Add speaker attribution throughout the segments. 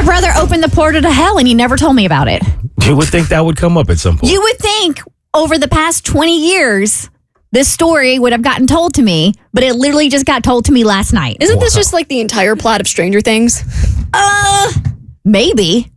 Speaker 1: My brother opened the portal to hell and he never told me about it.
Speaker 2: You would think that would come up at some point.
Speaker 1: You would think over the past 20 years, this story would have gotten told to me, but it literally just got told to me last night.
Speaker 3: Isn't this just like the entire plot of Stranger Things?
Speaker 1: Maybe.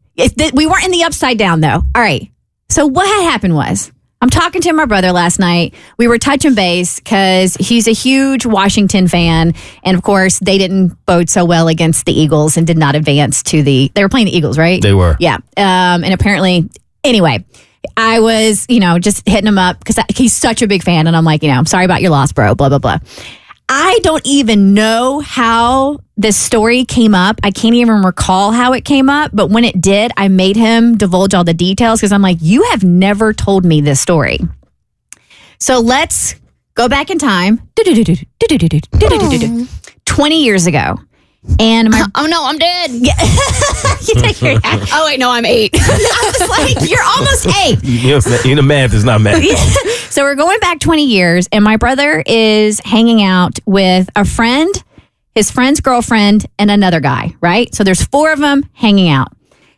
Speaker 1: We weren't in the upside down, though. All right. So what had happened was, I'm talking to my brother last night. We were touching base because he's a huge Washington fan. And of course, they didn't bode so well against the Eagles and did not advance to they were playing the Eagles, right?
Speaker 2: They were.
Speaker 1: Yeah. And apparently, anyway, I was, just hitting him up because he's such a big fan. And I'm like, I'm sorry about your loss, bro, blah, blah, blah. I don't even know how this story came up. I can't even recall how it came up. But when it did, I made him divulge all the details because I'm like, you have never told me this story. So let's go back in time. 20 years ago. And
Speaker 3: oh no, I'm dead.
Speaker 1: You take your
Speaker 3: Oh wait, no, I'm 8.
Speaker 1: I was like, you're almost 8.
Speaker 2: The math is not math.
Speaker 1: So we're going back 20 years, and my brother is hanging out with a friend, his friend's girlfriend, and another guy, right? So there's 4 of them hanging out.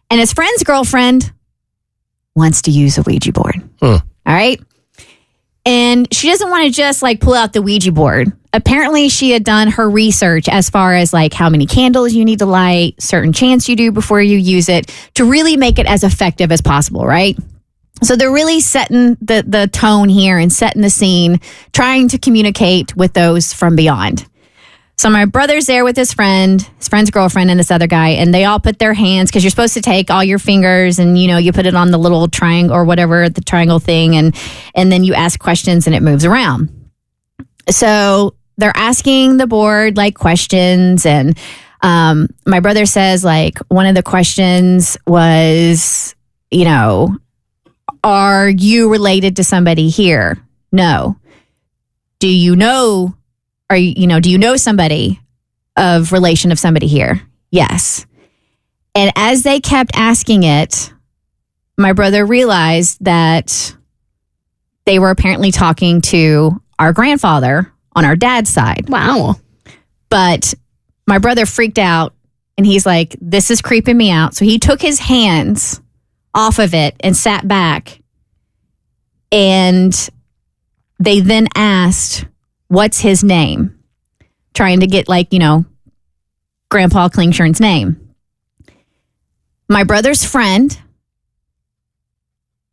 Speaker 1: And his friend's girlfriend wants to use a Ouija board. All right? And she doesn't want to just pull out the Ouija board. Apparently, she had done her research as far as how many candles you need to light, certain chants you do before you use it to really make it as effective as possible, right? So they're really setting the tone here and setting the scene, trying to communicate with those from beyond. So my brother's there with his friend's girlfriend, and this other guy, and they all put their hands, because you're supposed to take all your fingers and, you put it on the little triangle or whatever, the triangle thing, and then you ask questions and it moves around. So they're asking the board questions, and my brother says one of the questions was, are you related to somebody here? No. Do you know somebody of relation of somebody here? Yes. And as they kept asking it, my brother realized that they were apparently talking to our grandfather on our dad's side.
Speaker 3: Wow.
Speaker 1: But my brother freaked out and he's like, this is creeping me out. So he took his hands off of it and sat back. And they then asked, what's his name? Trying to get Grandpa Klingshorn's name. My brother's friend,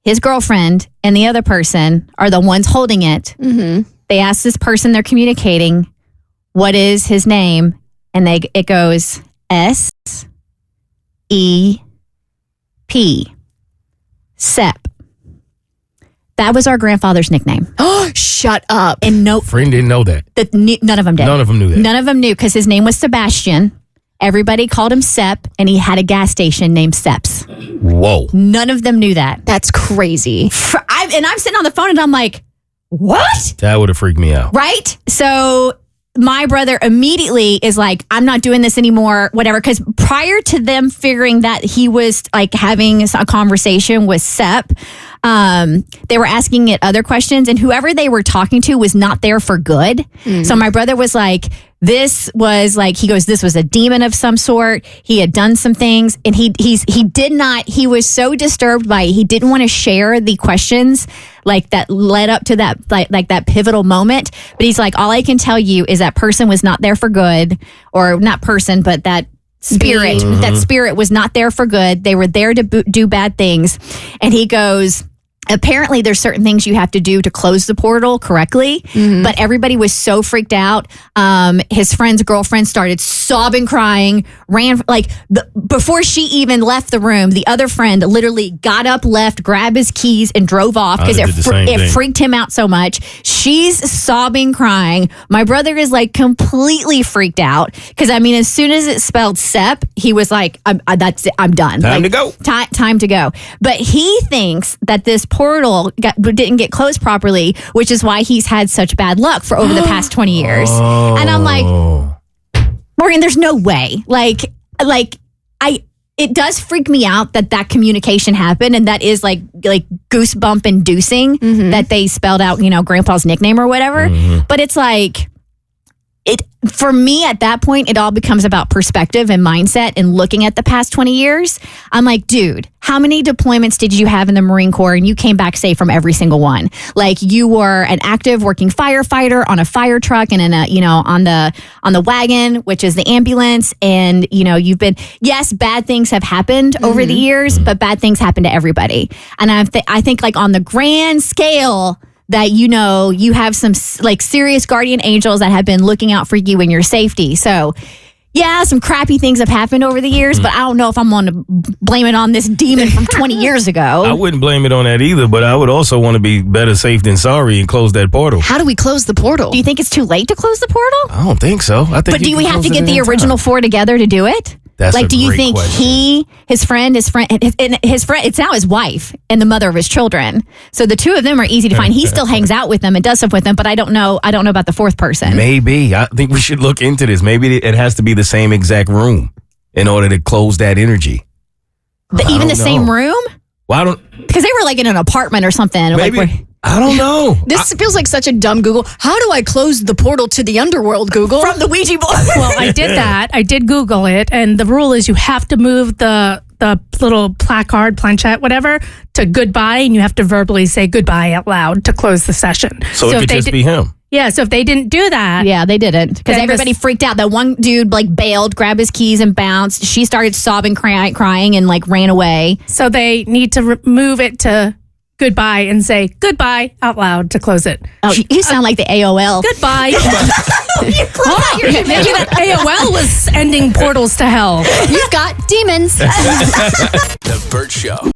Speaker 1: his girlfriend, and the other person are the ones holding it.
Speaker 3: Mm-hmm.
Speaker 1: They ask this person they're communicating, what is his name? And it goes S-E-P. Sep. That was our grandfather's nickname.
Speaker 3: Oh, shut up.
Speaker 1: And
Speaker 2: Friend didn't know that.
Speaker 1: None of them did.
Speaker 2: None of them knew that.
Speaker 1: None of them knew because his name was Sebastian. Everybody called him Sep, and he had a gas station named Sep's.
Speaker 2: Whoa.
Speaker 1: None of them knew that.
Speaker 3: That's crazy.
Speaker 1: And I'm sitting on the phone and I'm like, what?
Speaker 2: That would have freaked me out.
Speaker 1: Right? So my brother immediately is like, I'm not doing this anymore, whatever. Because prior to them figuring that he was having a conversation with Sep, they were asking it other questions, and whoever they were talking to was not there for good. Mm-hmm. So my brother was like, this was he goes, this was a demon of some sort. He had done some things, and he was so disturbed by it. He didn't want to share the questions that led up to that, that pivotal moment. But he's like, all I can tell you is that person was not there for good, or not person, but that spirit, that spirit was not there for good. They were there to do bad things. And he goes, apparently there's certain things you have to do to close the portal correctly, but everybody was so freaked out. His friend's girlfriend started sobbing, crying, ran before she even left the room. The other friend literally got up, left, grabbed his keys, and drove off because it freaked him out so much. She's sobbing, crying. My brother is completely freaked out because as soon as it spelled Sep, he was like, "That's it, I'm done.
Speaker 2: Time to go.
Speaker 1: Time to go." But he thinks that this portal didn't get closed properly, which is why he's had such bad luck for over the past 20 years.
Speaker 2: Oh.
Speaker 1: And I'm like, Morgan, there's no way. It does freak me out that communication happened, and that is like goosebump inducing that they spelled out, Grandpa's nickname or whatever. Mm-hmm. But it's for me at that point, it all becomes about perspective and mindset and looking at the past 20 years. I'm like, dude, how many deployments did you have in the Marine Corps and you came back safe from every single one? Like you were an active working firefighter on a fire truck and on the wagon, which is the ambulance. And, you've been, yes, bad things have happened over the years, but bad things happen to everybody. And I think like on the grand scale, that you have some like serious guardian angels that have been looking out for you and your safety. So yeah, some crappy things have happened over the years, but I don't know if I'm going to blame it on this demon from 20 years ago.
Speaker 2: I wouldn't blame it on that either, but I would also want to be better safe than sorry and close that portal.
Speaker 3: How do we close the portal?
Speaker 1: Do you think it's too late to close the portal?
Speaker 2: I don't think so.
Speaker 1: But do we have to get the original four together to do it?
Speaker 2: That's
Speaker 1: like, do you
Speaker 2: great
Speaker 1: think
Speaker 2: question.
Speaker 1: his friend, it's now his wife and the mother of his children. So the two of them are easy to find. He still hangs out with them and does stuff with them, but I don't know about the fourth person.
Speaker 2: Maybe. I think we should look into this. Maybe it has to be the same exact room in order to close that energy.
Speaker 1: Even the same room?
Speaker 2: Well,
Speaker 1: because they were like in an apartment or something.
Speaker 2: Maybe. I don't know.
Speaker 3: This feels like such a dumb Google. How do I close the portal to the underworld, Google?
Speaker 1: From the Ouija board.
Speaker 4: Well, I did that. I did Google it. And the rule is you have to move the little placard, planchette, whatever, to goodbye. And you have to verbally say goodbye out loud to close the session.
Speaker 2: So it could just be him.
Speaker 4: Yeah, so if they didn't do that.
Speaker 1: Yeah, they didn't. Because everybody freaked out. That one dude bailed, grabbed his keys and bounced. She started sobbing, crying and ran away.
Speaker 4: So they need to move it to goodbye and say goodbye out loud to close it.
Speaker 1: Oh, you sound like the AOL.
Speaker 4: Goodbye. Maybe that AOL was ending portals to hell.
Speaker 3: You've got demons.
Speaker 5: The Bert Show.